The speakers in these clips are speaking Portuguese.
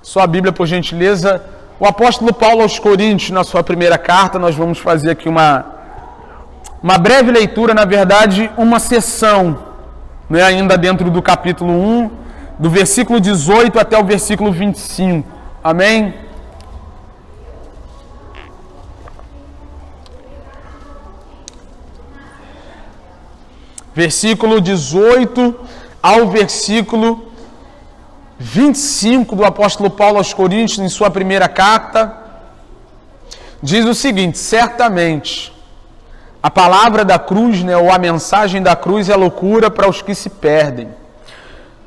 Sua Bíblia, por gentileza. O apóstolo Paulo aos Coríntios, na sua primeira carta, nós vamos fazer aqui uma breve leitura, na verdade, uma sessão, né, ainda dentro do capítulo 1, do versículo 18 até o versículo 25. Amém? Versículo 18 ao versículo 25 do apóstolo Paulo aos Coríntios, em sua primeira carta, diz o seguinte: certamente a palavra da cruz, né, ou a mensagem da cruz é loucura para os que se perdem,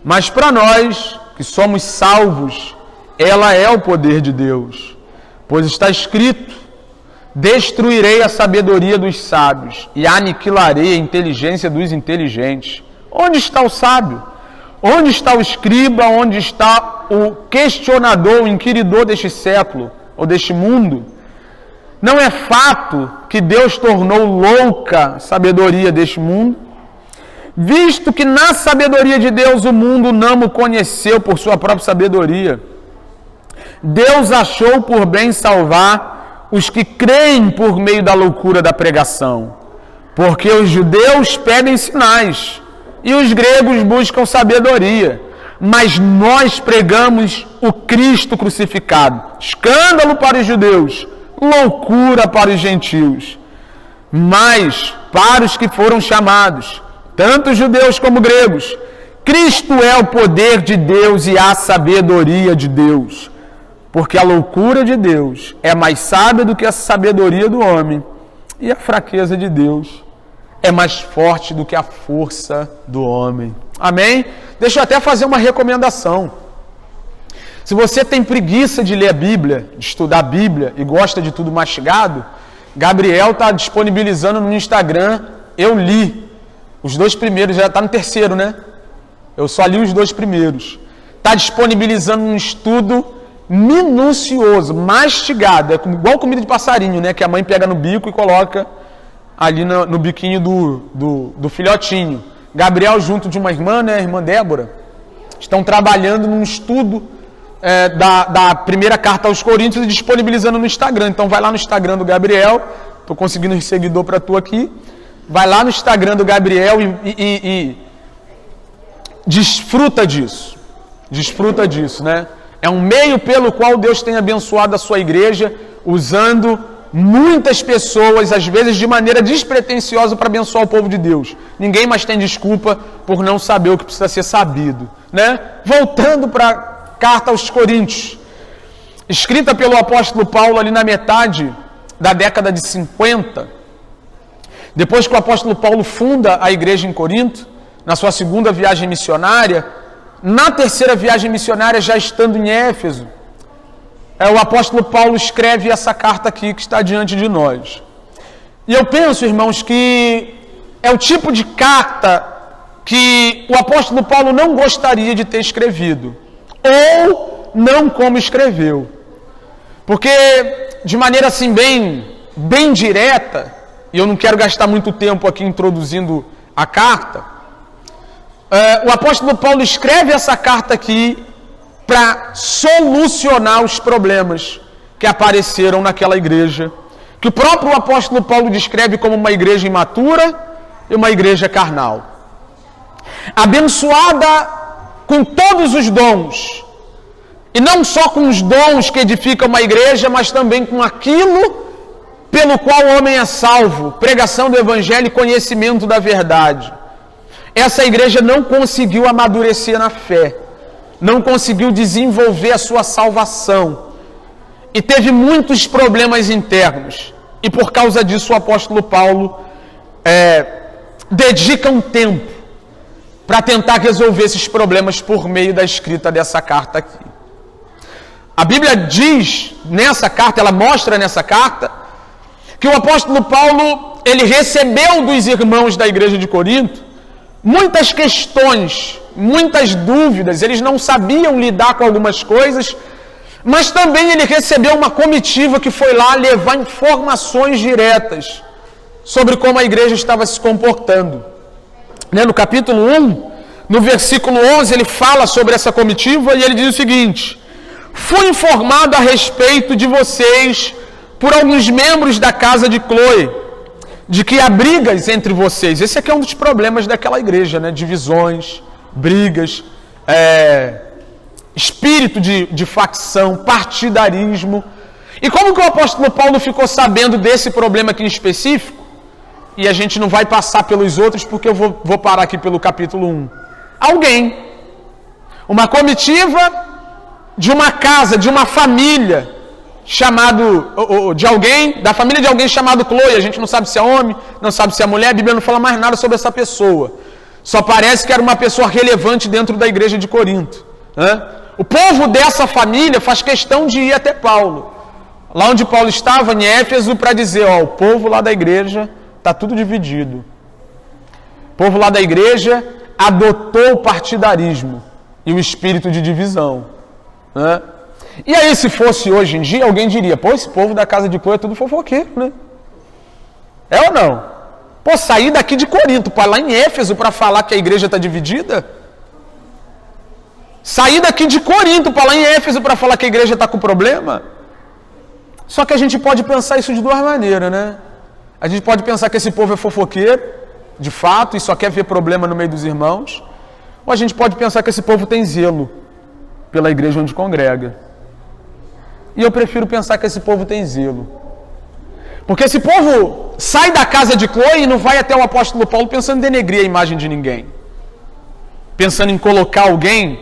mas para nós que somos salvos, ela é o poder de Deus, pois está escrito: destruirei a sabedoria dos sábios e aniquilarei a inteligência dos inteligentes. Onde está o sábio? Onde está o escriba? Onde está o questionador, o inquiridor deste século ou deste mundo? Não é fato que Deus tornou louca a sabedoria deste mundo, visto que na sabedoria de Deus o mundo não o conheceu por sua própria sabedoria. Deus achou por bem salvar os que creem por meio da loucura da pregação, porque os judeus pedem sinais e os gregos buscam sabedoria, mas nós pregamos o Cristo crucificado, escândalo para os judeus, loucura para os gentios. Mas para os que foram chamados, tanto judeus como gregos, Cristo é o poder de Deus e a sabedoria de Deus, porque a loucura de Deus é mais sábia do que a sabedoria do homem, e a fraqueza de Deus é mais forte do que a força do homem. Amém? Deixa eu até fazer uma recomendação. Se você tem preguiça de ler a Bíblia, de estudar a Bíblia e gosta de tudo mastigado, Gabriel está disponibilizando no Instagram. Eu li os 2 primeiros, já está no 3º, né? Eu só li os 2 primeiros. Está disponibilizando um estudo minucioso, mastigado, é igual comida de passarinho, né? Que a mãe pega no bico e coloca ali no biquinho do filhotinho. Gabriel, junto de uma irmã, né, a irmã Débora, estão trabalhando num estudo da primeira carta aos Coríntios e disponibilizando no Instagram. Então vai lá no Instagram do Gabriel, estou conseguindo um seguidor para tu aqui, vai lá no Instagram do Gabriel e desfruta disso, né? É um meio pelo qual Deus tem abençoado a sua igreja, usando muitas pessoas, às vezes de maneira despretensiosa, para abençoar o povo de Deus. Ninguém mais tem desculpa por não saber o que precisa ser sabido, né? Voltando para a carta aos Coríntios, escrita pelo apóstolo Paulo ali na metade da década de 50, depois que o apóstolo Paulo funda a igreja em Corinto, na sua segunda viagem missionária. Na terceira viagem missionária, já estando em Éfeso, o apóstolo Paulo escreve essa carta aqui que está diante de nós. E eu penso, irmãos, que é o tipo de carta que o apóstolo Paulo não gostaria de ter escrevido, ou não como escreveu. Porque, de maneira assim bem direta, e eu não quero gastar muito tempo aqui introduzindo a carta, o apóstolo Paulo escreve essa carta aqui para solucionar os problemas que apareceram naquela igreja, que o próprio apóstolo Paulo descreve como uma igreja imatura e uma igreja carnal, abençoada com todos os dons, e não só com os dons que edificam uma igreja, mas também com aquilo pelo qual o homem é salvo, pregação do evangelho e conhecimento da verdade. Essa igreja não conseguiu amadurecer na fé, não conseguiu desenvolver a sua salvação, e teve muitos problemas internos, e por causa disso o apóstolo Paulo dedica um tempo para tentar resolver esses problemas por meio da escrita dessa carta aqui. A Bíblia diz nessa carta, ela mostra nessa carta, que o apóstolo Paulo, ele recebeu dos irmãos da igreja de Corinto muitas questões, muitas dúvidas. Eles não sabiam lidar com algumas coisas, mas também ele recebeu uma comitiva que foi lá levar informações diretas sobre como a igreja estava se comportando. No capítulo 1, no versículo 11, ele fala sobre essa comitiva e ele diz o seguinte: fui informado a respeito de vocês por alguns membros da casa de Cloe, de que há brigas entre vocês. Esse aqui é um dos problemas daquela igreja, né? Divisões, brigas, espírito de facção, partidarismo. E como que o apóstolo Paulo ficou sabendo desse problema aqui em específico? E a gente não vai passar pelos outros, porque eu vou parar aqui pelo capítulo 1. Alguém, uma comitiva de uma casa, de uma família, da família de alguém chamado Cloe, a gente não sabe se é homem, não sabe se é mulher, a Bíblia não fala mais nada sobre essa pessoa. Só parece que era uma pessoa relevante dentro da igreja de Corinto. Né? O povo dessa família faz questão de ir até Paulo, lá onde Paulo estava, em Éfeso, para dizer, o povo lá da igreja está tudo dividido. O povo lá da igreja adotou o partidarismo e o espírito de divisão. Né? E aí, se fosse hoje em dia, alguém diria, esse povo da casa de Cloe é tudo fofoqueiro, né? É ou não? Sair daqui de Corinto para lá em Éfeso para falar que a igreja está dividida? Sair daqui de Corinto para lá em Éfeso para falar que a igreja está com problema? Só que a gente pode pensar isso de duas maneiras, né? A gente pode pensar que esse povo é fofoqueiro, de fato, e só quer ver problema no meio dos irmãos. Ou a gente pode pensar que esse povo tem zelo pela igreja onde congrega. E eu prefiro pensar que esse povo tem zelo. Porque esse povo sai da casa de Cloe e não vai até o apóstolo Paulo pensando em denegrir a imagem de ninguém. Pensando em colocar alguém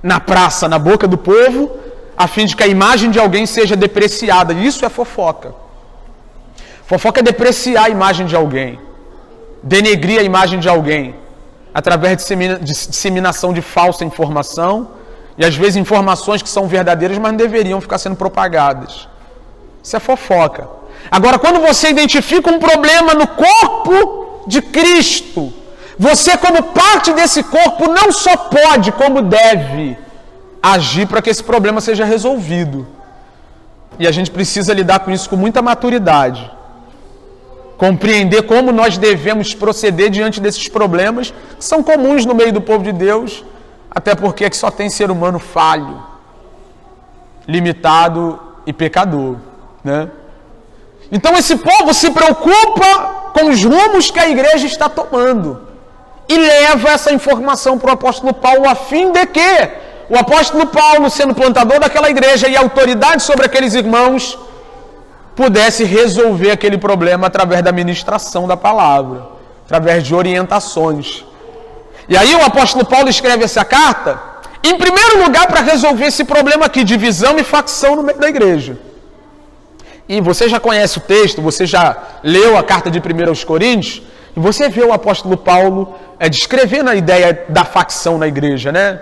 na praça, na boca do povo, a fim de que a imagem de alguém seja depreciada. Isso é fofoca. Fofoca é depreciar a imagem de alguém. Denegrir a imagem de alguém. Através de disseminação de falsa informação. E às vezes informações que são verdadeiras, mas não deveriam ficar sendo propagadas. Isso é fofoca. Agora, quando você identifica um problema no corpo de Cristo, você, como parte desse corpo, não só pode, como deve agir para que esse problema seja resolvido. E a gente precisa lidar com isso com muita maturidade. Compreender como nós devemos proceder diante desses problemas, que são comuns no meio do povo de Deus, até porque aqui só tem ser humano falho, limitado e pecador, né? Então esse povo se preocupa com os rumos que a igreja está tomando e leva essa informação para o apóstolo Paulo a fim de que o apóstolo Paulo, sendo plantador daquela igreja e autoridade sobre aqueles irmãos, pudesse resolver aquele problema através da ministração da palavra, através de orientações. E aí o apóstolo Paulo escreve essa carta, em primeiro lugar, para resolver esse problema aqui, divisão e facção no meio da igreja. E você já conhece o texto, você já leu a carta de 1 aos Coríntios, e você vê o apóstolo Paulo descrevendo a ideia da facção na igreja, né?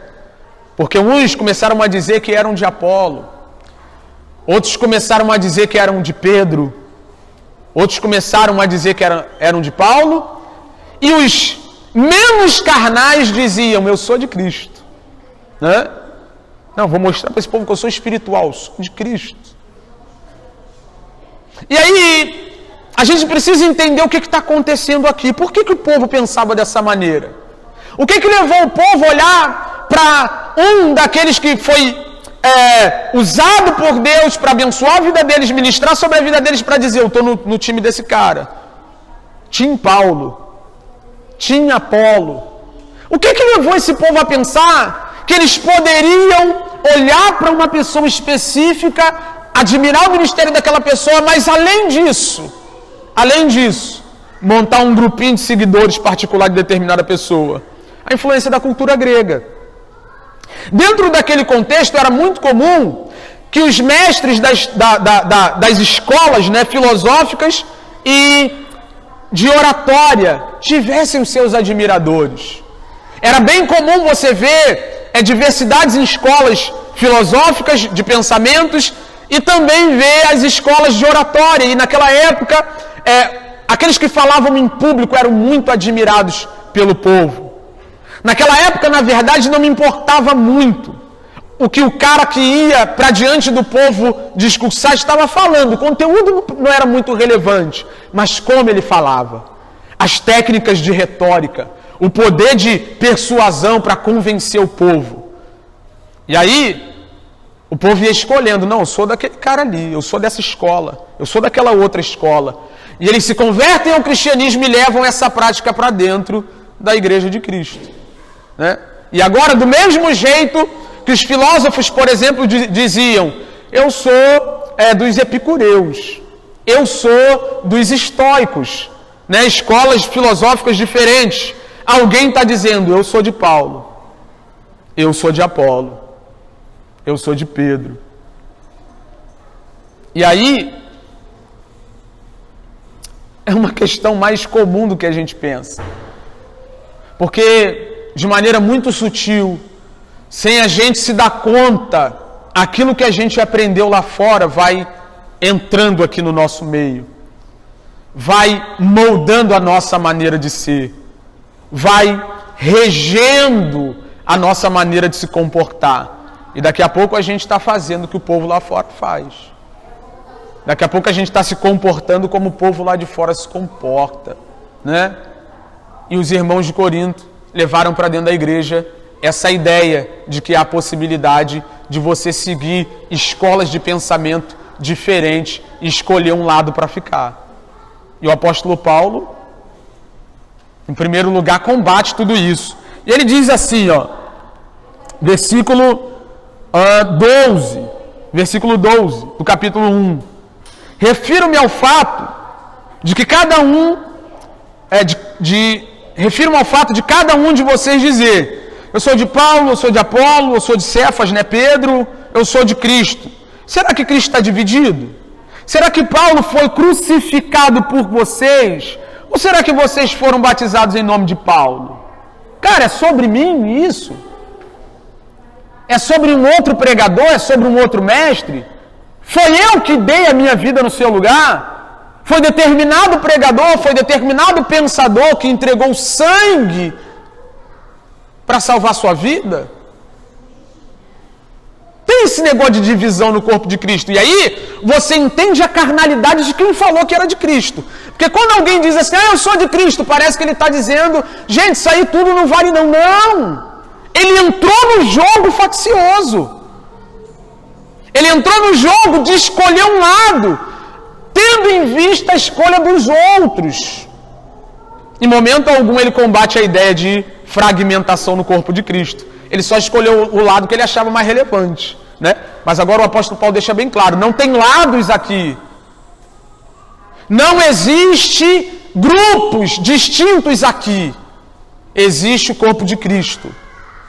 Porque uns começaram a dizer que eram de Apolo, outros começaram a dizer que eram de Pedro, outros começaram a dizer que eram de Paulo, e os menos carnais diziam, eu sou de Cristo. Né? Não, vou mostrar para esse povo que eu sou espiritual, sou de Cristo. E aí, a gente precisa entender o que está acontecendo aqui. Por que o povo pensava dessa maneira? O que levou o povo a olhar para um daqueles que foi usado por Deus para abençoar a vida deles, ministrar sobre a vida deles, para dizer, eu estou no time desse cara. Tinha Paulo, tinha Apolo. O que levou esse povo a pensar que eles poderiam olhar para uma pessoa específica, admirar o ministério daquela pessoa, mas além disso, montar um grupinho de seguidores particular de determinada pessoa? A influência da cultura grega. Dentro daquele contexto, era muito comum que os mestres das escolas, né, filosóficas e de oratória tivessem os seus admiradores. Era bem comum você ver diversidades em escolas filosóficas, de pensamentos, e também ver as escolas de oratória. E naquela época, aqueles que falavam em público eram muito admirados pelo povo. Naquela época, na verdade, não me importava muito o que o cara que ia para diante do povo discursar estava falando. O conteúdo não era muito relevante, mas como ele falava. As técnicas de retórica, o poder de persuasão para convencer o povo. E aí, O povo ia escolhendo, não, eu sou daquele cara ali, eu sou dessa escola, eu sou daquela outra escola. E eles se convertem ao cristianismo e levam essa prática para dentro da igreja de Cristo. Né? E agora, do mesmo jeito que os filósofos, por exemplo, diziam, eu sou dos epicureus, eu sou dos estoicos, né? Escolas filosóficas diferentes. Alguém está dizendo, eu sou de Paulo, eu sou de Apolo, eu sou de Pedro. E aí, é uma questão mais comum do que a gente pensa. Porque, de maneira muito sutil, sem a gente se dar conta, aquilo que a gente aprendeu lá fora vai entrando aqui no nosso meio. Vai moldando a nossa maneira de ser. Vai regendo a nossa maneira de se comportar. E daqui a pouco a gente está fazendo o que o povo lá fora faz. Daqui a pouco a gente está se comportando como o povo lá de fora se comporta, né? E os irmãos de Corinto levaram para dentro da igreja essa ideia de que há a possibilidade de você seguir escolas de pensamento diferentes e escolher um lado para ficar. E o apóstolo Paulo, em primeiro lugar, combate tudo isso. E ele diz assim, ó, versículo 12 do capítulo 1. Refiro-me ao fato de que cada um refiro-me ao fato de cada um de vocês dizer: eu sou de Paulo, eu sou de Apolo, eu sou de Cefas, né, Pedro, eu sou de Cristo. Será que Cristo está dividido? Será que Paulo foi crucificado por vocês? Ou será que vocês foram batizados em nome de Paulo? Cara, é sobre mim isso? É sobre um outro pregador? É sobre um outro mestre? Foi eu que dei a minha vida no seu lugar? Foi determinado pregador, foi determinado pensador que entregou sangue para salvar sua vida? Tem esse negócio de divisão no corpo de Cristo. E aí, você entende a carnalidade de quem falou que era de Cristo. Porque quando alguém diz assim, eu sou de Cristo, parece que ele está dizendo, gente, isso aí tudo não vale não. Não! Ele entrou no jogo faccioso. Ele entrou no jogo de escolher um lado, tendo em vista a escolha dos outros. Em momento algum ele combate a ideia de fragmentação no corpo de Cristo. Ele só escolheu o lado que ele achava mais relevante, né? Mas agora o apóstolo Paulo deixa bem claro, não tem lados aqui. Não existe grupos distintos aqui. Existe o corpo de Cristo.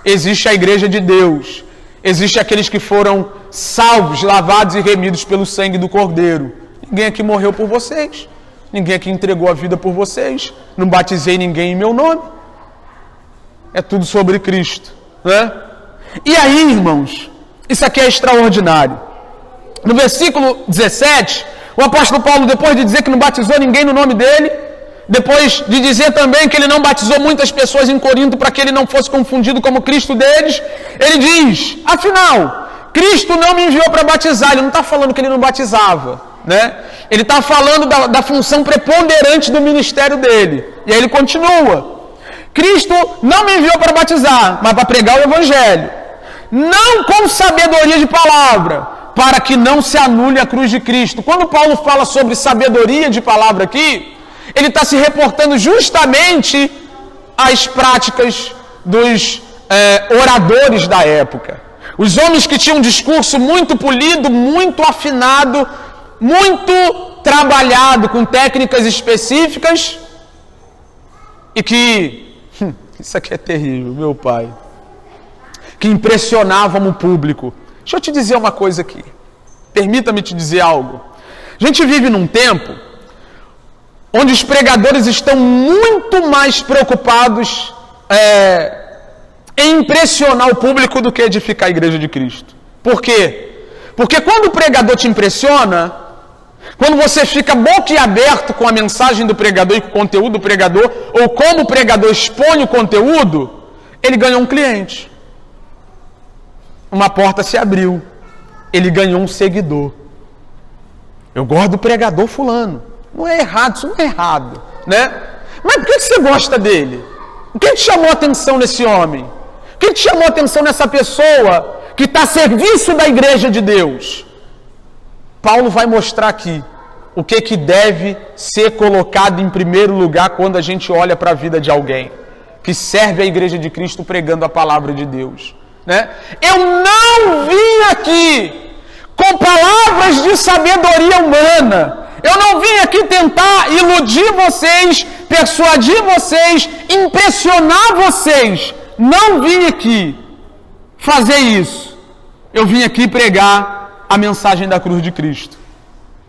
Existe a igreja de Deus. Existe aqueles que foram salvos, lavados e remidos pelo sangue do Cordeiro. Ninguém aqui morreu por vocês. Ninguém aqui entregou a vida por vocês. Não batizei ninguém em meu nome. É tudo sobre Cristo, né? E aí, irmãos, isso aqui é extraordinário. No versículo 17, o apóstolo Paulo, depois de dizer que não batizou ninguém no nome dele, depois de dizer também que ele não batizou muitas pessoas em Corinto para que ele não fosse confundido como Cristo deles, ele diz, afinal, Cristo não me enviou para batizar. Ele não está falando que ele não batizava, né? Ele está falando da função preponderante do ministério dele. E aí ele continua. Cristo não me enviou para batizar, mas para pregar o evangelho. Não com sabedoria de palavra, para que não se anule a cruz de Cristo. Quando Paulo fala sobre sabedoria de palavra aqui, ele está se reportando justamente às práticas dos oradores da época. Os homens que tinham um discurso muito polido, muito afinado, muito trabalhado com técnicas específicas e que, isso aqui é terrível, meu pai, que impressionavam o público. Deixa eu te dizer uma coisa aqui, permita-me te dizer algo. A gente vive num tempo onde os pregadores estão muito mais preocupados em impressionar o público do que edificar a igreja de Cristo. Por quê? Porque quando o pregador te impressiona, quando você fica boquiaberto com a mensagem do pregador e com o conteúdo do pregador, ou como o pregador expõe o conteúdo, ele ganhou um cliente. Uma porta se abriu. Ele ganhou um seguidor. Eu gosto do pregador fulano. Não é errado, isso não é errado, né? Mas por que você gosta dele? O que te chamou a atenção nesse homem? O que te chamou a atenção nessa pessoa que está a serviço da igreja de Deus. Paulo vai mostrar aqui o que deve ser colocado em primeiro lugar quando a gente olha para a vida de alguém que serve a igreja de Cristo pregando a palavra de Deus. Né? Eu não vim aqui com palavras de sabedoria humana. Eu não vim aqui tentar iludir vocês, persuadir vocês, impressionar vocês. Não vim aqui fazer isso. Eu vim aqui pregar a mensagem da cruz de Cristo.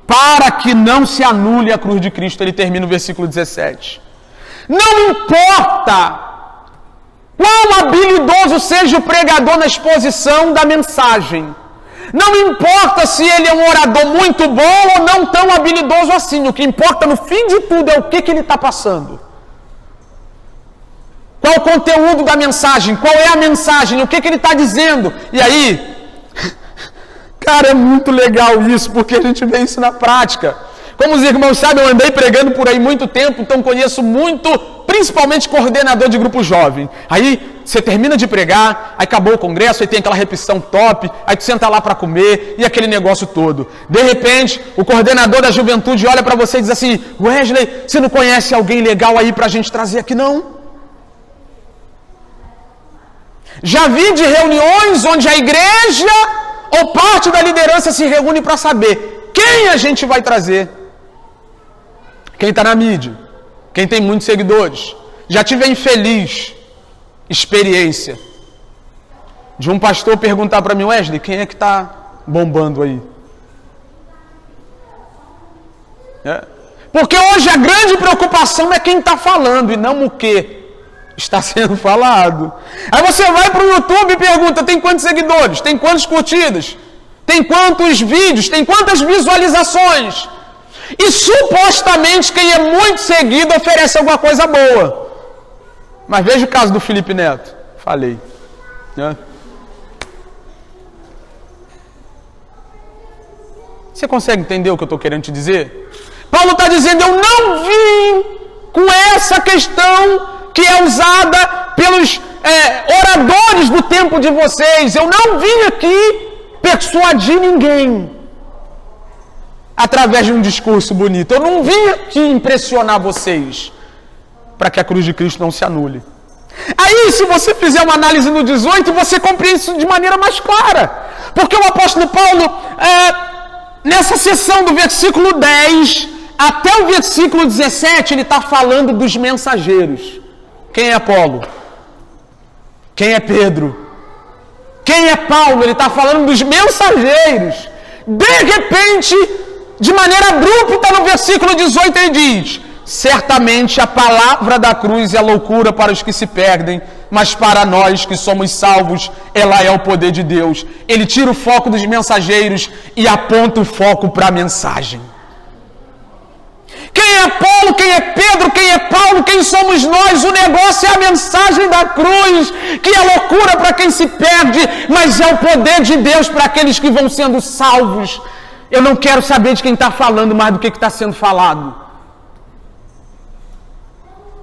Para que não se anule a cruz de Cristo, ele termina o versículo 17. Não importa quão habilidoso seja o pregador na exposição da mensagem. Não importa se ele é um orador muito bom ou não tão habilidoso assim. O que importa no fim de tudo é o que ele está passando. Qual o conteúdo da mensagem? Qual é a mensagem? O que ele está dizendo? E aí, cara, é muito legal isso, porque a gente vê isso na prática. Como os irmãos sabem, eu andei pregando por aí muito tempo, então conheço muito, principalmente coordenador de grupo jovem. Aí você termina de pregar, aí acabou o congresso, aí tem aquela repetição top, aí tu senta lá para comer e aquele negócio todo. De repente, o coordenador da juventude olha para você e diz assim: Wesley, você não conhece alguém legal aí para a gente trazer aqui não? Já vi de reuniões onde a igreja ou parte da liderança se reúne para saber quem a gente vai trazer. Quem está na mídia, quem tem muitos seguidores. Já tive a infeliz experiência de um pastor perguntar para mim: Wesley, quem é que está bombando aí? Porque hoje a grande preocupação é quem está falando e não o que está sendo falado. Aí você vai para o YouTube e pergunta: tem quantos seguidores? Tem quantas curtidas? Tem quantos vídeos? Tem quantas visualizações? E supostamente quem é muito seguido oferece alguma coisa boa. Mas veja o caso do Felipe Neto. Falei. Você consegue entender o que eu estou querendo te dizer? Paulo está dizendo: eu não vim com essa questão que é usada pelos oradores do tempo de vocês. Eu não vim aqui persuadir ninguém através de um discurso bonito. Eu não vim aqui impressionar vocês para que a cruz de Cristo não se anule. Aí, se você fizer uma análise no 18, você compreende isso de maneira mais clara. Porque o apóstolo Paulo, nessa seção do versículo 10 até o versículo 17, ele está falando dos mensageiros. Quem é Apolo? Quem é Pedro? Quem é Paulo? Ele está falando dos mensageiros. De repente, de maneira abrupta, no versículo 18, ele diz: certamente a palavra da cruz é loucura para os que se perdem, mas para nós que somos salvos, ela é o poder de Deus. Ele tira o foco dos mensageiros e aponta o foco para a mensagem. Quem é Paulo, quem é Pedro, quem é Paulo, quem somos nós? O negócio é a mensagem da cruz, que é loucura para quem se perde, mas é o poder de Deus para aqueles que vão sendo salvos. Eu não quero saber de quem está falando mais do que está sendo falado.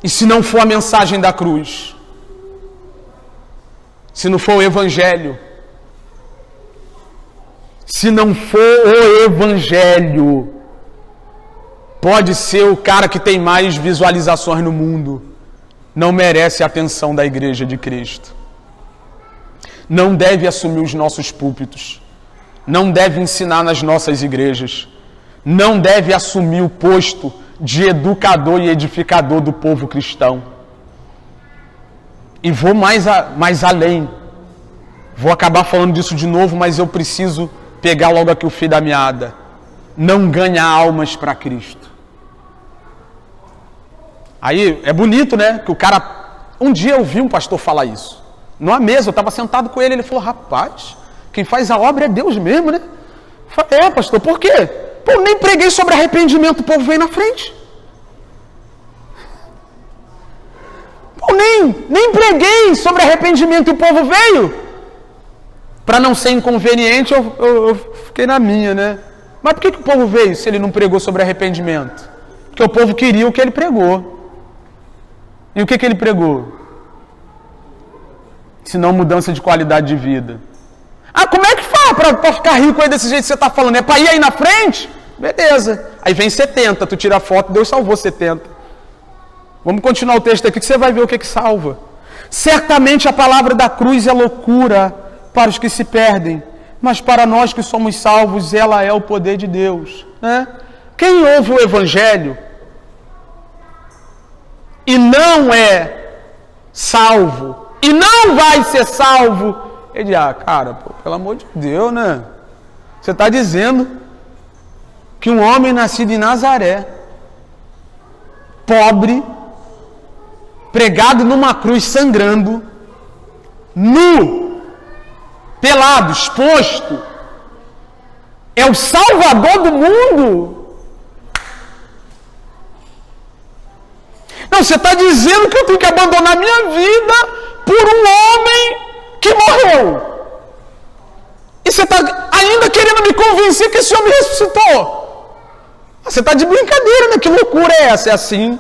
E se não for a mensagem da cruz, se não for o Evangelho, se não for o Evangelho, pode ser o cara que tem mais visualizações no mundo, não merece a atenção da igreja de Cristo. Não deve assumir os nossos púlpitos, não deve ensinar nas nossas igrejas, não deve assumir o posto de educador e edificador do povo cristão. E vou mais além, vou acabar falando disso de novo, mas eu preciso pegar logo aqui o fio da meada. Não ganha almas para Cristo. Aí é bonito, né? Que o cara... Um dia eu vi um pastor falar isso. Numa mesa, eu estava sentado com ele, ele falou: rapaz, quem faz a obra é Deus mesmo, né? Eu falei: pastor, por quê? Pô, nem preguei sobre arrependimento, o povo veio na frente. Pô, nem preguei sobre arrependimento e o povo veio. Para não ser inconveniente, eu fiquei na minha, né? Mas por que o povo veio se ele não pregou sobre arrependimento? Porque o povo queria o que ele pregou. E o que ele pregou? Senão mudança de qualidade de vida. para ficar rico aí desse jeito que você está falando? É para ir aí na frente? Beleza. Aí vem 70, tu tira a foto, Deus salvou 70. Vamos continuar o texto aqui que você vai ver o que salva. Certamente a palavra da cruz é loucura para os que se perdem, mas para nós que somos salvos, ela é o poder de Deus. Né? Quem ouve o Evangelho e não é salvo, e não vai ser salvo, ele diz, cara, pelo amor de Deus, né? Você está dizendo que um homem nascido em Nazaré, pobre, pregado numa cruz sangrando, nu, pelado, exposto, é o Salvador do mundo? Não, você está dizendo que eu tenho que abandonar minha vida por um homem que morreu. E você está ainda querendo me convencer que esse homem ressuscitou. Você está de brincadeira, né? Que loucura é essa? É assim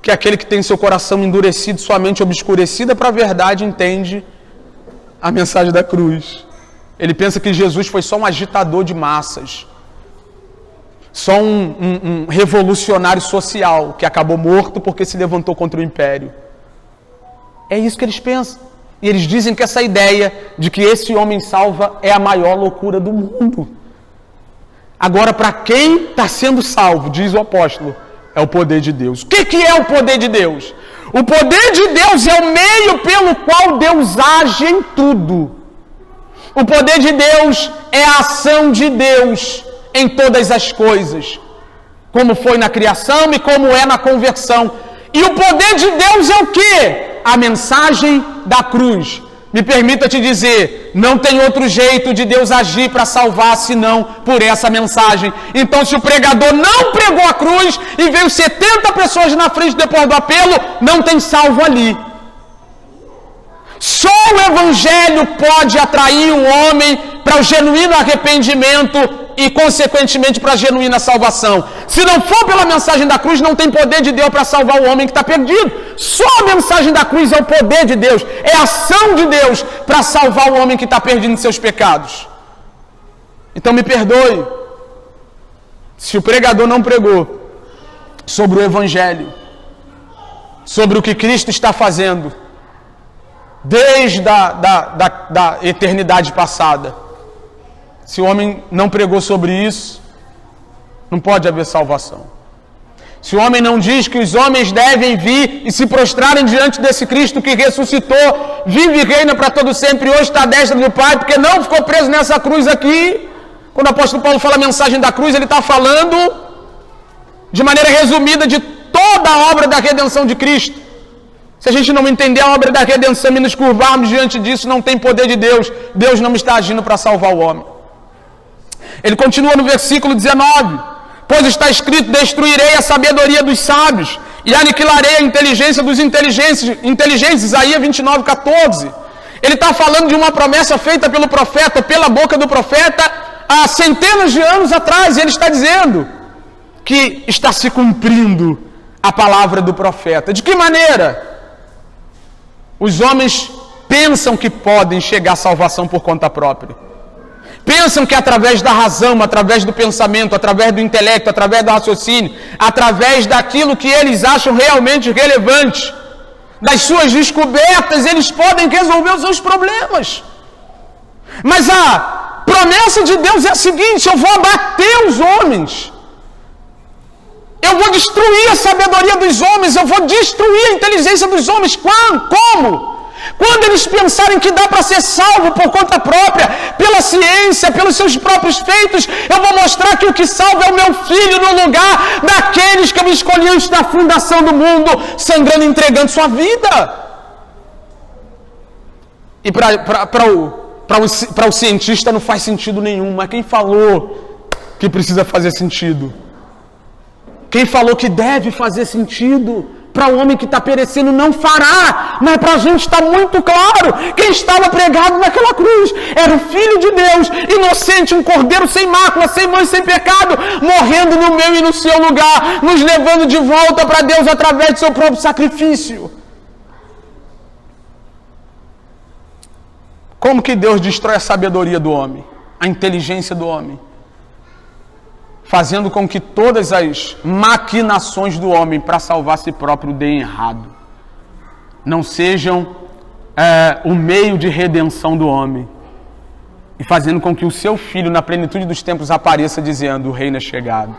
que aquele que tem seu coração endurecido, sua mente obscurecida para a verdade, entende a mensagem da cruz. Ele pensa que Jesus foi só um agitador de massas. Só um revolucionário social que acabou morto porque se levantou contra o império. É isso que eles pensam. E eles dizem que essa ideia de que esse homem salva é a maior loucura do mundo. Agora, para quem está sendo salvo, diz o apóstolo, é o poder de Deus. O que é o poder de Deus? O poder de Deus é o meio pelo qual Deus age em tudo. O poder de Deus é a ação de Deus em todas as coisas, como foi na criação e como é na conversão. E o poder de Deus é o quê? A mensagem da cruz. Me permita te dizer, não tem outro jeito de Deus agir para salvar senão por essa mensagem. Então, se o pregador não pregou a cruz e veio 70 pessoas na frente depois do apelo, não tem salvo ali. Só o Evangelho pode atrair o homem para o genuíno arrependimento e, consequentemente, para a genuína salvação. Se não for pela mensagem da cruz, não tem poder de Deus para salvar o homem que está perdido. Só a mensagem da cruz é o poder de Deus, é a ação de Deus para salvar o homem que está perdido em seus pecados. Então me perdoe, se o pregador não pregou sobre o Evangelho, sobre o que Cristo está fazendo, desde a eternidade passada. Se o homem não pregou sobre isso, não pode haver salvação. Se o homem não diz que os homens devem vir e se prostrarem diante desse Cristo que ressuscitou, vive e reina para todo sempre, hoje está à destra do Pai, porque não ficou preso nessa cruz aqui. Quando o apóstolo Paulo fala a mensagem da cruz, ele está falando de maneira resumida de toda a obra da redenção de Cristo. Se a gente não entender a obra da redenção e nos curvarmos diante disso, não tem poder de Deus. Deus não está agindo para salvar o homem. Ele continua no versículo 19. Pois está escrito, destruirei a sabedoria dos sábios e aniquilarei a inteligência dos inteligentes. Isaías 29, 14. Ele está falando de uma promessa feita pelo profeta, pela boca do profeta, há centenas de anos atrás. E ele está dizendo que está se cumprindo a palavra do profeta. De que maneira? Os homens pensam que podem chegar à salvação por conta própria. Pensam que através da razão, através do pensamento, através do intelecto, através do raciocínio, através daquilo que eles acham realmente relevante, das suas descobertas, eles podem resolver os seus problemas. Mas a promessa de Deus é a seguinte: eu vou abater os homens. Eu vou destruir a sabedoria dos homens, eu vou destruir a inteligência dos homens. Quando? Como? Quando eles pensarem que dá para ser salvo por conta própria, pela ciência, pelos seus próprios feitos, eu vou mostrar que o que salva é o meu filho no lugar daqueles que eu escolhi antes da fundação do mundo, sangrando e entregando sua vida. E para o cientista não faz sentido nenhum, mas quem falou que precisa fazer sentido? Quem falou que deve fazer sentido? Para o homem que está perecendo não fará, mas para a gente está muito claro. Quem estava pregado naquela cruz era o Filho de Deus, inocente, um cordeiro sem mácula, sem mãe, sem pecado, morrendo no meu e no seu lugar, nos levando de volta para Deus através do seu próprio sacrifício. Como que Deus destrói a sabedoria do homem, a inteligência do homem? Fazendo com que todas as maquinações do homem para salvar si próprio deem errado. Não sejam o meio de redenção do homem. E fazendo com que o seu filho, na plenitude dos tempos, apareça dizendo: o reino é chegado,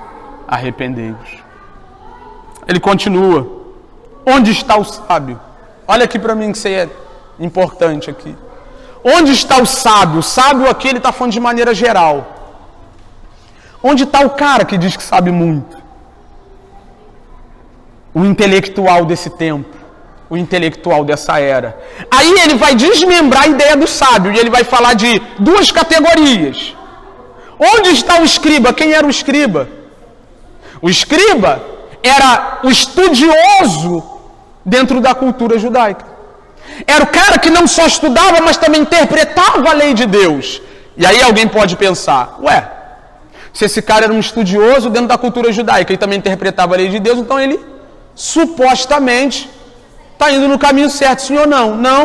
arrependei-vos. Ele continua: onde está o sábio? Olha aqui para mim que isso é importante aqui. Onde está o sábio? O sábio aqui ele está falando de maneira geral. Onde está o cara que diz que sabe muito? O intelectual desse tempo, o intelectual dessa era. Aí ele vai desmembrar a ideia do sábio e ele vai falar de duas categorias. Onde está o escriba? Quem era o escriba? O escriba era o estudioso dentro da cultura judaica. Era o cara que não só estudava, mas também interpretava a lei de Deus. E aí alguém pode pensar: ué, se esse cara era um estudioso dentro da cultura judaica e também interpretava a lei de Deus, então ele supostamente está indo no caminho certo, sim ou não? Não.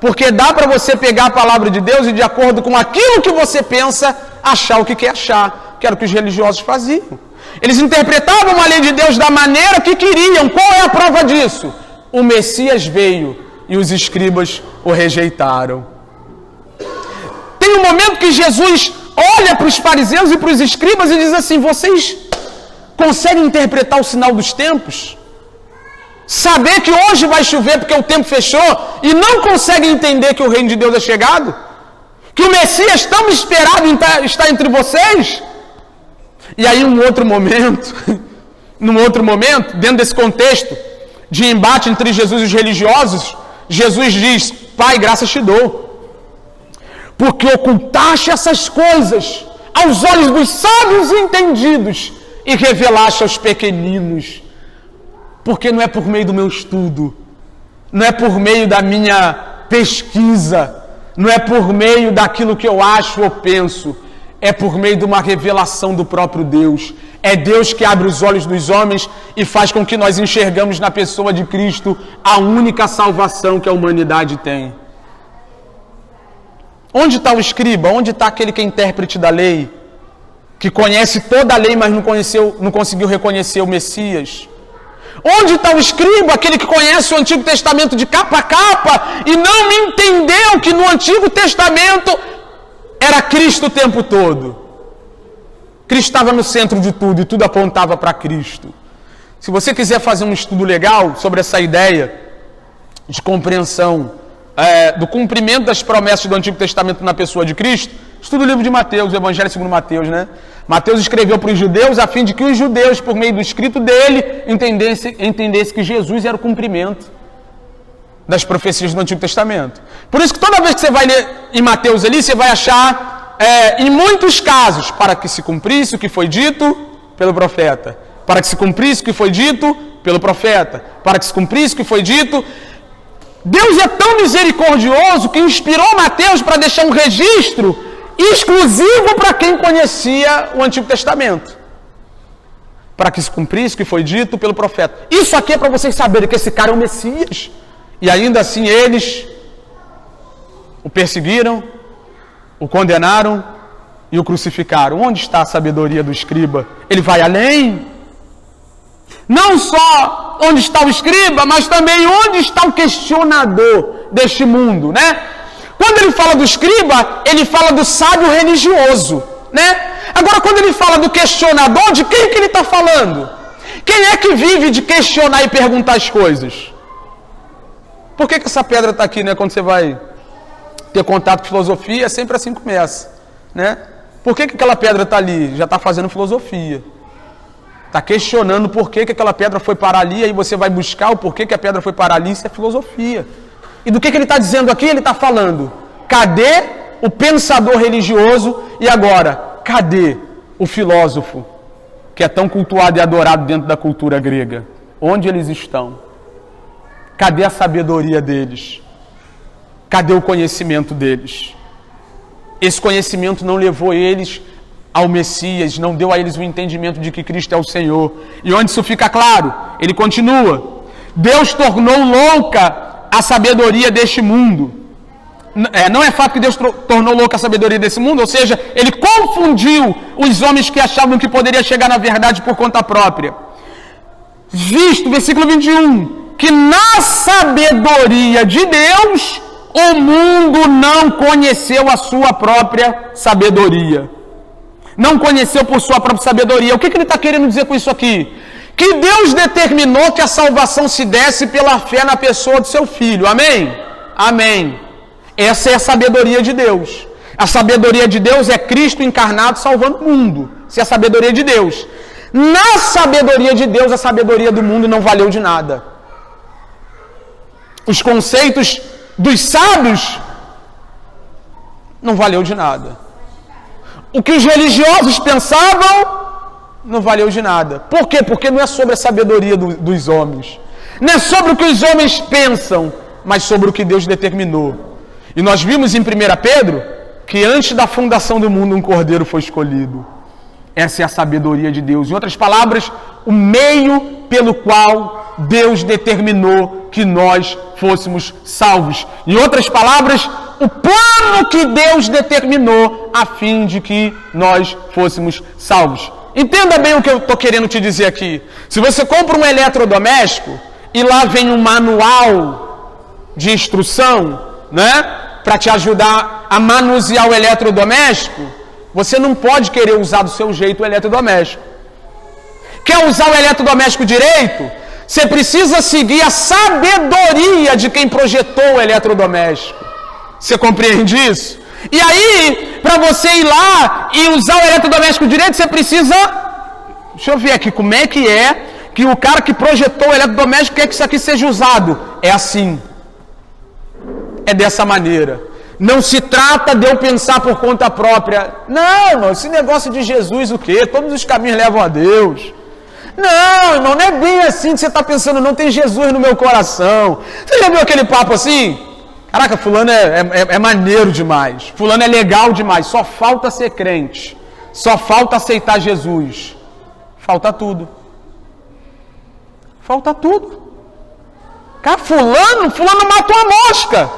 Porque dá para você pegar a palavra de Deus e, de acordo com aquilo que você pensa, achar o que quer achar, que era o que os religiosos faziam. Eles interpretavam a lei de Deus da maneira que queriam. Qual é a prova disso? O Messias veio e os escribas o rejeitaram. Tem um momento que Jesus olha para os fariseus e para os escribas e diz assim: vocês conseguem interpretar o sinal dos tempos? Saber que hoje vai chover porque o tempo fechou e não conseguem entender que o reino de Deus é chegado? Que o Messias tão esperado está entre vocês? E aí num outro momento, dentro desse contexto de embate entre Jesus e os religiosos, Jesus diz: Pai, graças te dou, porque ocultaste essas coisas aos olhos dos sábios e entendidos e revelaste aos pequeninos. Porque não é por meio do meu estudo, não é por meio da minha pesquisa, não é por meio daquilo que eu acho ou penso, é por meio de uma revelação do próprio Deus. É Deus que abre os olhos dos homens e faz com que nós enxergamos na pessoa de Cristo a única salvação que a humanidade tem. Onde está o escriba? Onde está aquele que é intérprete da lei? Que conhece toda a lei, mas não conseguiu reconhecer o Messias? Onde está o escriba? Aquele que conhece o Antigo Testamento de capa a capa e não entendeu que no Antigo Testamento era Cristo o tempo todo. Cristo estava no centro de tudo e tudo apontava para Cristo. Se você quiser fazer um estudo legal sobre essa ideia de compreensão do cumprimento das promessas do Antigo Testamento na pessoa de Cristo, estuda o livro de Mateus, o Evangelho segundo Mateus, né? Mateus escreveu para os judeus a fim de que os judeus, por meio do escrito dele, entendessem que Jesus era o cumprimento das profecias do Antigo Testamento. Por isso que toda vez que você vai ler em Mateus ali, você vai achar, em muitos casos, para que se cumprisse o que foi dito pelo profeta, para que se cumprisse o que foi dito pelo profeta, para que se cumprisse o que foi dito. Deus é tão misericordioso que inspirou Mateus para deixar um registro exclusivo para quem conhecia o Antigo Testamento, para que se cumprisse o que foi dito pelo profeta. Isso aqui é para vocês saberem que esse cara é o Messias. E ainda assim eles o perseguiram, o condenaram e o crucificaram. Onde está a sabedoria do escriba? Ele vai além. Não só onde está o escriba, mas também onde está o questionador deste mundo, né? Quando ele fala do escriba, ele fala do sábio religioso, né? Agora, quando ele fala do questionador, de quem que ele está falando? Quem é que vive de questionar e perguntar as coisas? Por que essa pedra está aqui, né? Quando você vai ter contato com filosofia, é sempre assim que começa, né? Por que aquela pedra está ali? Já está fazendo filosofia. Está questionando por que aquela pedra foi parar ali, aí você vai buscar o porquê que a pedra foi parar ali, isso é filosofia. E do que ele está dizendo aqui? Ele está falando: cadê o pensador religioso e agora, cadê o filósofo que é tão cultuado e adorado dentro da cultura grega? Onde eles estão? Cadê a sabedoria deles? Cadê o conhecimento deles? Esse conhecimento não levou eles ao Messias, não deu a eles o entendimento de que Cristo é o Senhor. E onde isso fica claro? Ele continua: Deus tornou louca a sabedoria deste mundo Não é fato que Deus tornou louca a sabedoria desse mundo, ou seja, ele confundiu os homens que achavam que poderia chegar na verdade por conta própria. Visto, versículo 21, que na sabedoria de Deus, o mundo não conheceu a sua própria sabedoria. Não conheceu por sua própria sabedoria. O que ele está querendo dizer com isso aqui? Que Deus determinou que a salvação se desse pela fé na pessoa do seu Filho. Amém? Amém. Essa é a sabedoria de Deus. A sabedoria de Deus é Cristo encarnado salvando o mundo. Essa é a sabedoria de Deus. Na sabedoria de Deus, a sabedoria do mundo não valeu de nada. Os conceitos dos sábios não valeu de nada. O que os religiosos pensavam não valeu de nada. Por quê? Porque não é sobre a sabedoria dos homens. Não é sobre o que os homens pensam, mas sobre o que Deus determinou. E nós vimos em 1 Pedro que antes da fundação do mundo um cordeiro foi escolhido. Essa é a sabedoria de Deus. Em outras palavras, o meio pelo qual Deus determinou que nós fôssemos salvos. Em outras palavras, o plano que Deus determinou a fim de que nós fôssemos salvos. Entenda bem o que eu estou querendo te dizer aqui. Se você compra um eletrodoméstico e lá vem um manual de instrução, né, para te ajudar a manusear o eletrodoméstico, você não pode querer usar do seu jeito o eletrodoméstico. Quer usar o eletrodoméstico direito? Você precisa seguir a sabedoria de quem projetou o eletrodoméstico. Você compreende isso? E aí, para você ir lá e usar o eletrodoméstico direito, você precisa... Deixa eu ver aqui, como é que o cara que projetou o eletrodoméstico quer que isso aqui seja usado? É assim. É dessa maneira. Não se trata de eu pensar por conta própria. Não, irmão, esse negócio de Jesus, o quê? Todos os caminhos levam a Deus. Não, irmão, não é bem assim que você está pensando, não tem Jesus no meu coração. Você já viu aquele papo assim? Caraca, fulano é maneiro demais. Fulano é legal demais. Só falta ser crente. Só falta aceitar Jesus. Falta tudo. Falta tudo. Cara, fulano matou a mosca.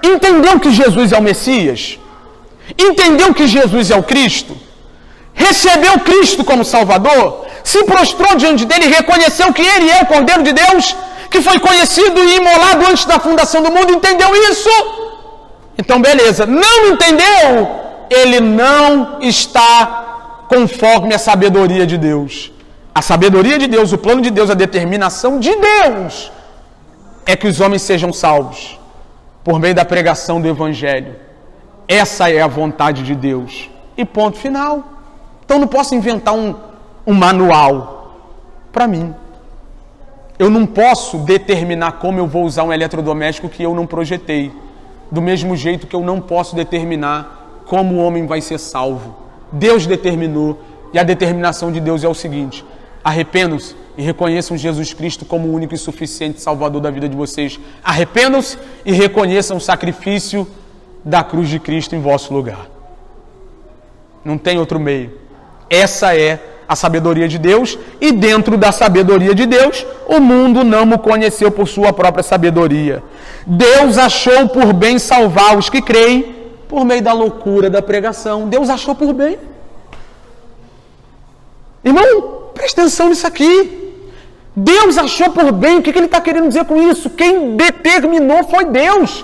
Entendeu que Jesus é o Messias? Entendeu que Jesus é o Cristo? Recebeu Cristo como Salvador? Se prostrou diante dele e reconheceu que ele é o Cordeiro de Deus, que foi conhecido e imolado antes da fundação do mundo? Entendeu isso? Então beleza. Não entendeu? Ele não está conforme a sabedoria de Deus. A sabedoria de Deus, o plano de Deus, a determinação de Deus é que os homens sejam salvos por meio da pregação do Evangelho. Essa é a vontade de Deus. E ponto final. Então não posso inventar um manual para mim. Eu não posso determinar como eu vou usar um eletrodoméstico que eu não projetei. Do mesmo jeito que eu não posso determinar como o homem vai ser salvo. Deus determinou, e a determinação de Deus é o seguinte: arrependam-se e reconheçam Jesus Cristo como o único e suficiente Salvador da vida de vocês. Arrependam-se e reconheçam o sacrifício da cruz de Cristo em vosso lugar. Não tem outro meio. Essa é a sabedoria de Deus, e dentro da sabedoria de Deus, o mundo não o conheceu por sua própria sabedoria. Deus achou por bem salvar os que creem por meio da loucura da pregação. Deus achou por bem. Irmão, presta atenção nisso aqui. Deus achou por bem. O que ele está querendo dizer com isso? Quem determinou foi Deus.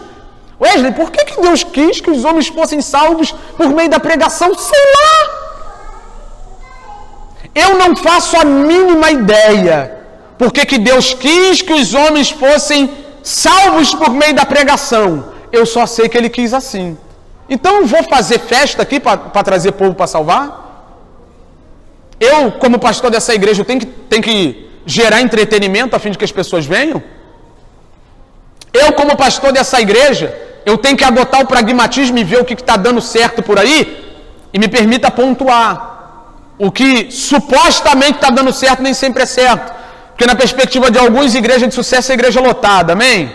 Wesley, por que Deus quis que os homens fossem salvos por meio da pregação? Sei lá. Eu não faço a mínima ideia por que Deus quis que os homens fossem salvos por meio da pregação. Eu só sei que Ele quis assim. Então eu vou fazer festa aqui para trazer povo para salvar? Eu, como pastor dessa igreja, tenho que gerar entretenimento a fim de que as pessoas venham? Eu, como pastor dessa igreja, eu tenho que adotar o pragmatismo e ver o que está dando certo por aí? E me permita pontuar. O que supostamente está dando certo nem sempre é certo. Porque na perspectiva de alguns, igreja de sucesso é igreja lotada. Amém?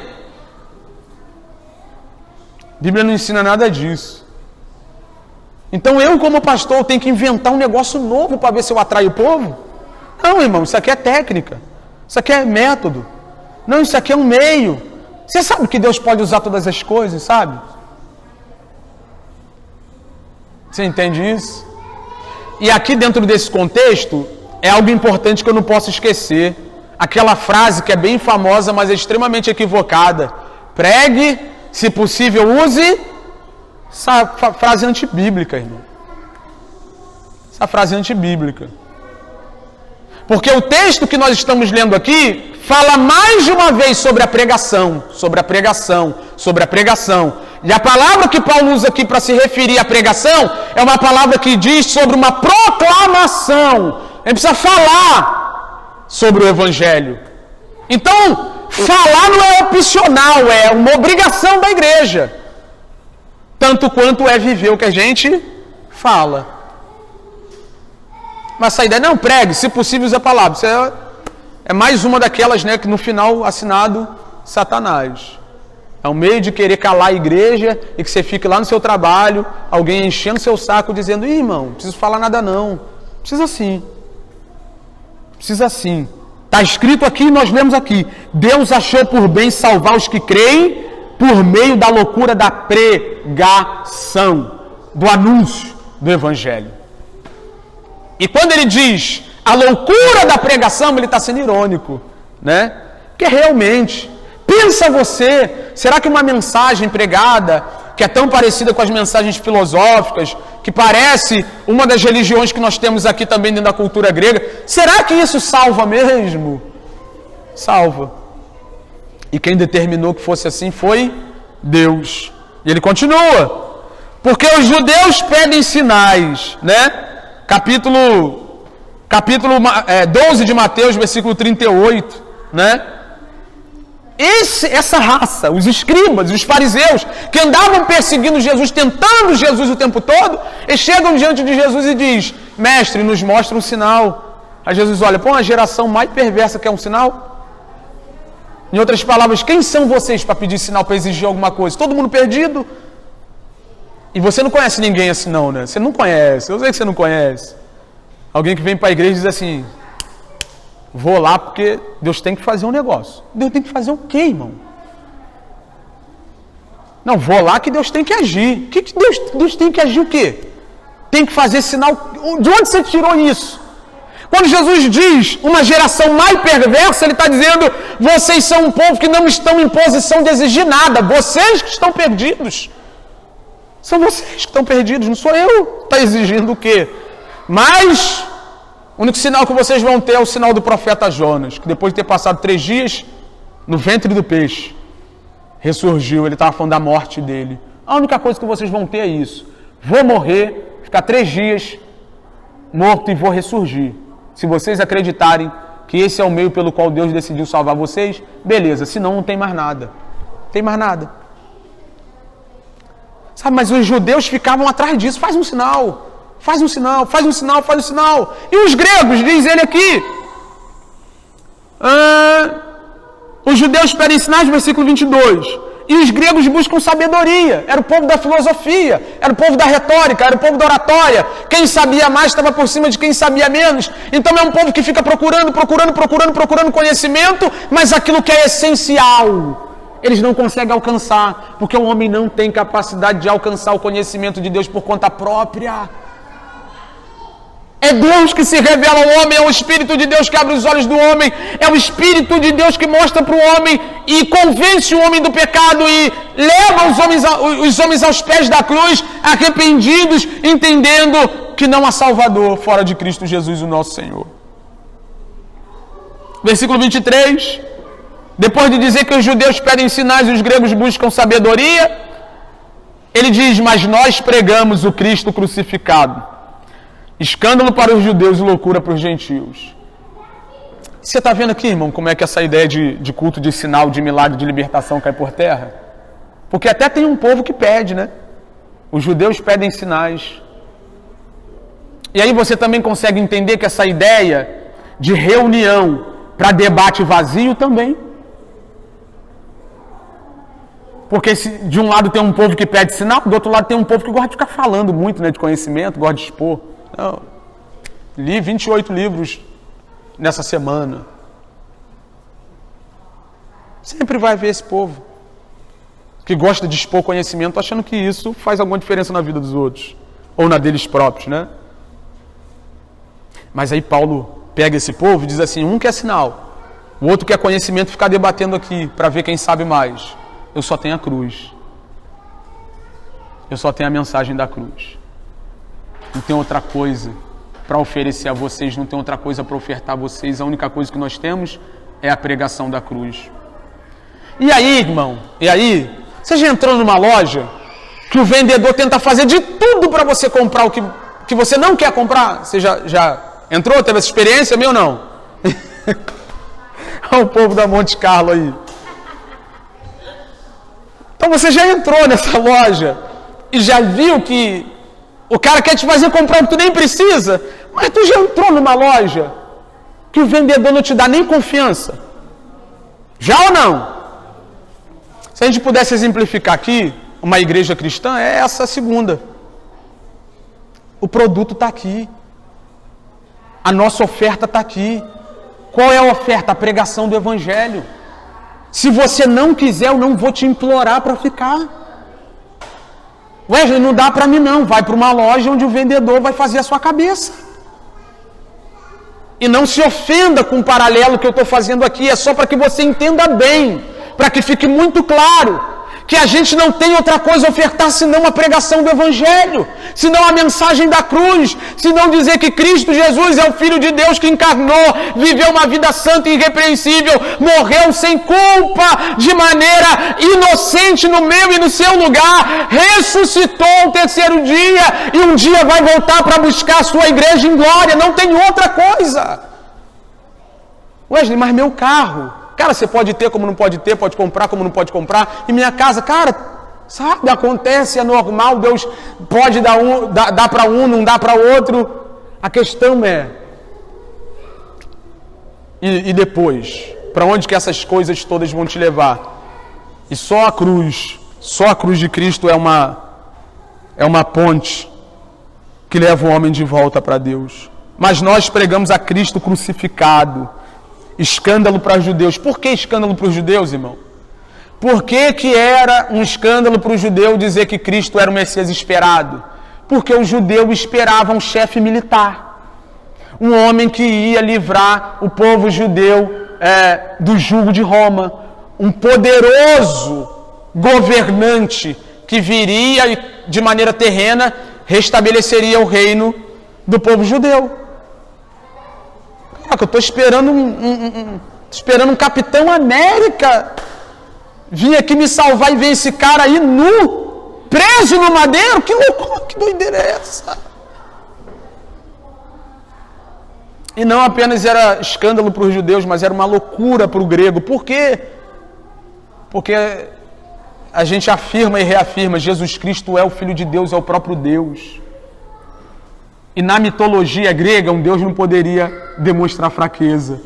A Bíblia não ensina nada disso. Então eu, como pastor, tenho que inventar um negócio novo para ver se eu atraio o povo? Não, irmão, isso aqui é técnica. Isso aqui é método. Não, isso aqui é um meio. Você sabe que Deus pode usar todas as coisas, sabe? Você entende isso? E aqui dentro desse contexto, é algo importante que eu não posso esquecer. Aquela frase que é bem famosa, mas é extremamente equivocada. Pregue, se possível, use essa frase antibíblica, irmão. Essa frase antibíblica. Porque o texto que nós estamos lendo aqui fala mais de uma vez sobre a pregação, sobre a pregação, sobre a pregação. E a palavra que Paulo usa aqui para se referir à pregação é uma palavra que diz sobre uma proclamação. Ele precisa falar sobre o Evangelho. Então, falar não é opcional, é uma obrigação da igreja. Tanto quanto é viver o que a gente fala. Mas essa ideia, não, pregue, se possível use a palavra. Isso é mais uma daquelas, né, que no final assinado Satanás. É um meio de querer calar a igreja e que você fique lá no seu trabalho, alguém enchendo seu saco dizendo, ih, irmão, não preciso falar nada não. Precisa sim. Precisa sim. Está escrito aqui, nós lemos aqui. Deus achou por bem salvar os que creem por meio da loucura da pregação, do anúncio do Evangelho. E quando ele diz a loucura da pregação, ele está sendo irônico, né? Porque realmente, pensa você, será que uma mensagem pregada, que é tão parecida com as mensagens filosóficas, que parece uma das religiões que nós temos aqui também dentro da cultura grega, será que isso salva mesmo? Salva. E quem determinou que fosse assim foi Deus. E ele continua. Porque os judeus pedem sinais, né? Capítulo 12 de Mateus, versículo 38, né? Essa raça, os escribas, os fariseus, que andavam perseguindo Jesus, tentando Jesus o tempo todo, eles chegam diante de Jesus e diz, mestre, nos mostra um sinal. Aí Jesus olha, pô, uma geração mais perversa quer um sinal? Em outras palavras, quem são vocês para pedir sinal, para exigir alguma coisa? Todo mundo perdido? E você não conhece ninguém assim não, né? Você não conhece, eu sei que você não conhece. Alguém que vem para a igreja e diz assim, vou lá porque Deus tem que fazer um negócio. Deus tem que fazer o quê, irmão? Não, vou lá que Deus tem que agir. Que Deus tem que agir o quê? Tem que fazer sinal. De onde você tirou isso? Quando Jesus diz uma geração mais perversa, ele está dizendo, vocês são um povo que não estão em posição de exigir nada. Vocês que estão perdidos. São vocês que estão perdidos, não sou eu. Está exigindo o quê? Mas o único sinal que vocês vão ter é o sinal do profeta Jonas, que depois de ter passado 3 dias no ventre do peixe, ressurgiu. Ele estava falando da morte dele. A única coisa que vocês vão ter é isso. Vou morrer, ficar 3 dias morto e vou ressurgir. Se vocês acreditarem que esse é o meio pelo qual Deus decidiu salvar vocês, beleza. Senão não tem mais nada. Não tem mais nada. Sabe, mas os judeus ficavam atrás disso. Faz um sinal. Faz um sinal, faz um sinal, faz um sinal. E os gregos, diz ele aqui. Os judeus pedem sinais, versículo 22. E os gregos buscam sabedoria. Era o povo da filosofia, era o povo da retórica, era o povo da oratória. Quem sabia mais estava por cima de quem sabia menos. Então é um povo que fica procurando conhecimento, mas aquilo que é essencial, eles não conseguem alcançar, porque o homem não tem capacidade de alcançar o conhecimento de Deus por conta própria. É Deus que se revela ao homem, é o Espírito de Deus que abre os olhos do homem, é o Espírito de Deus que mostra para o homem e convence o homem do pecado e leva os homens aos pés da cruz, arrependidos, entendendo que não há Salvador fora de Cristo Jesus, o nosso Senhor. Versículo 23, depois de dizer que os judeus pedem sinais e os gregos buscam sabedoria, ele diz, mas nós pregamos o Cristo crucificado. Escândalo para os judeus e loucura para os gentios. Você está vendo aqui, irmão, como é que essa ideia de culto, de sinal, de milagre, de libertação cai por terra? Porque até tem um povo que pede, né? Os judeus pedem sinais. E aí você também consegue entender que essa ideia de reunião para debate vazio também. Porque de um lado tem um povo que pede sinal, do outro lado tem um povo que gosta de ficar falando muito, né, de conhecimento, gosta de expor. Não, li 28 livros nessa semana. Sempre vai haver esse povo que gosta de expor conhecimento achando que isso faz alguma diferença na vida dos outros. ou na deles próprios, né? Mas aí Paulo pega esse povo e diz assim, um quer sinal, o outro quer conhecimento, ficar debatendo aqui para ver quem sabe mais. Eu só tenho a cruz. Eu só tenho a mensagem da cruz. Não tem outra coisa para oferecer a vocês, não tem outra coisa para ofertar a vocês. A única coisa que nós temos é a pregação da cruz. E aí, irmão, você já entrou numa loja que o vendedor tenta fazer de tudo para você comprar o que você não quer comprar? Você já entrou? Teve essa experiência? Meu não. Olha o povo da Monte Carlo aí. Então você já entrou nessa loja e já viu que o cara quer te fazer comprar o que tu nem precisa, mas tu já entrou numa loja que o vendedor não te dá nem confiança? Já ou não? Se a gente pudesse exemplificar aqui, uma igreja cristã é essa segunda. O produto está aqui. A nossa oferta está aqui. Qual é a oferta? A pregação do Evangelho. Se você não quiser, eu não vou te implorar para ficar. Wesley, não dá para mim não. Vai para uma loja onde o vendedor vai fazer a sua cabeça. E não se ofenda com o paralelo que eu estou fazendo aqui. É só para que você entenda bem. Para que fique muito claro que a gente não tem outra coisa a ofertar senão a pregação do Evangelho, senão a mensagem da cruz, senão dizer que Cristo Jesus é o Filho de Deus que encarnou, viveu uma vida santa e irrepreensível, morreu sem culpa, de maneira inocente no meu e no seu lugar, ressuscitou ao terceiro dia e um dia vai voltar para buscar a sua igreja em glória. Não tem outra coisa. Wesley, mas meu carro... Cara, você pode ter como não pode ter, pode comprar como não pode comprar. E minha casa, cara, sabe, acontece, é normal, Deus pode dar para um, não dá para outro. A questão é, e depois? Para onde que essas coisas todas vão te levar? E só a cruz de Cristo é uma ponte que leva o homem de volta para Deus. Mas nós pregamos a Cristo crucificado. Escândalo para os judeus. Por que escândalo para os judeus, irmão? Por que era um escândalo para o judeu dizer que Cristo era o Messias esperado? Porque o judeu esperava um chefe militar. Um homem que ia livrar o povo judeu do jugo de Roma. Um poderoso governante que viria e, de maneira terrena, restabeleceria o reino do povo judeu. Eu estou esperando um Capitão América vir aqui me salvar e ver esse cara aí nu, preso no madeiro. Que loucura, que doideira é essa? E não apenas era escândalo para os judeus, mas era uma loucura para o grego. Por quê? Porque a gente afirma e reafirma, Jesus Cristo é o Filho de Deus, é o próprio Deus. E na mitologia grega, um Deus não poderia demonstrar fraqueza.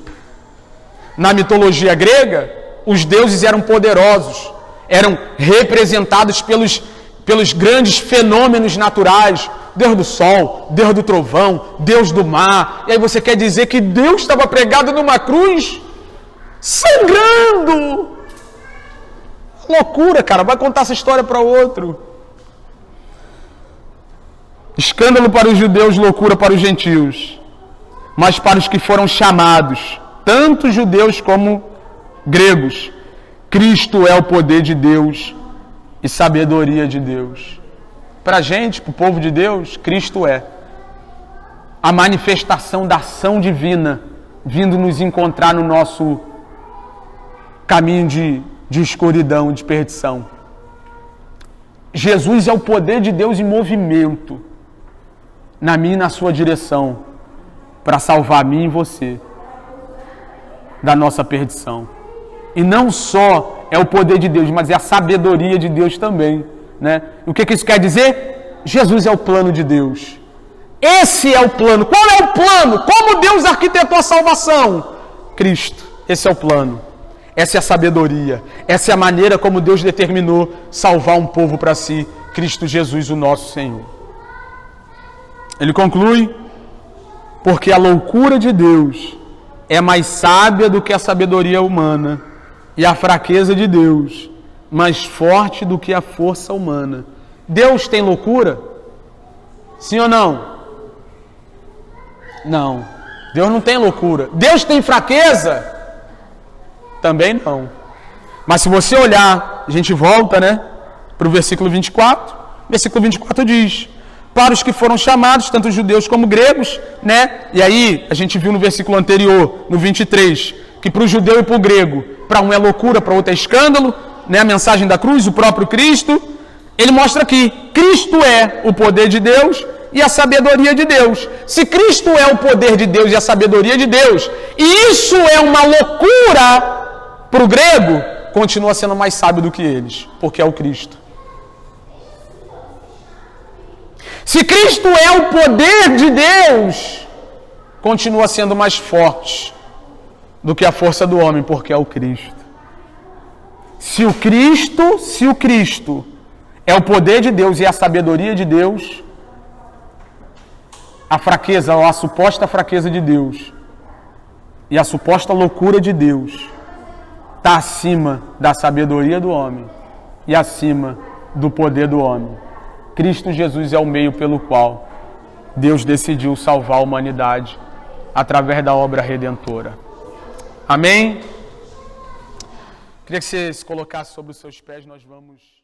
Na mitologia grega, os deuses eram poderosos, eram representados pelos grandes fenômenos naturais. Deus do sol, Deus do trovão, Deus do mar. E aí você quer dizer que Deus estava pregado numa cruz, sangrando? Loucura, cara, vai contar essa história para outro. Escândalo para os judeus, loucura para os gentios. Mas para os que foram chamados, tanto judeus como gregos, Cristo é o poder de Deus e sabedoria de Deus. Para a gente, para o povo de Deus, Cristo é a manifestação da ação divina vindo nos encontrar no nosso caminho de escuridão, de perdição. Jesus é o poder de Deus em movimento na minha e na sua direção, para salvar a mim e você da nossa perdição. E não só é o poder de Deus, mas é a sabedoria de Deus também, né? O que isso quer dizer? Jesus é o plano de Deus. Esse é o plano. Qual é o plano? Como Deus arquitetou a salvação? Cristo. Esse é o plano. Essa é a sabedoria. Essa é a maneira como Deus determinou salvar um povo para si. Cristo Jesus, o nosso Senhor. Ele conclui, porque a loucura de Deus é mais sábia do que a sabedoria humana, e a fraqueza de Deus mais forte do que a força humana. Deus tem loucura? Sim ou não? Não. Deus não tem loucura. Deus tem fraqueza? Também não. Mas se você olhar, a gente volta, né, para o versículo 24. Versículo 24 diz: para os que foram chamados, tanto judeus como gregos, né? E aí, a gente viu no versículo anterior, no 23, que para o judeu e para o grego, para um é loucura, para outro é escândalo, né? A mensagem da cruz, o próprio Cristo. Ele mostra que Cristo é o poder de Deus e a sabedoria de Deus. Se Cristo é o poder de Deus e a sabedoria de Deus, e isso é uma loucura para o grego, continua sendo mais sábio do que eles, porque é o Cristo. Se Cristo é o poder de Deus, continua sendo mais forte do que a força do homem, porque é o Cristo. Se o Cristo é o poder de Deus e a sabedoria de Deus, a fraqueza ou a suposta fraqueza de Deus e a suposta loucura de Deus está acima da sabedoria do homem e acima do poder do homem. Cristo Jesus é o meio pelo qual Deus decidiu salvar a humanidade através da obra redentora. Amém? Queria que você se colocasse sobre os seus pés, nós vamos...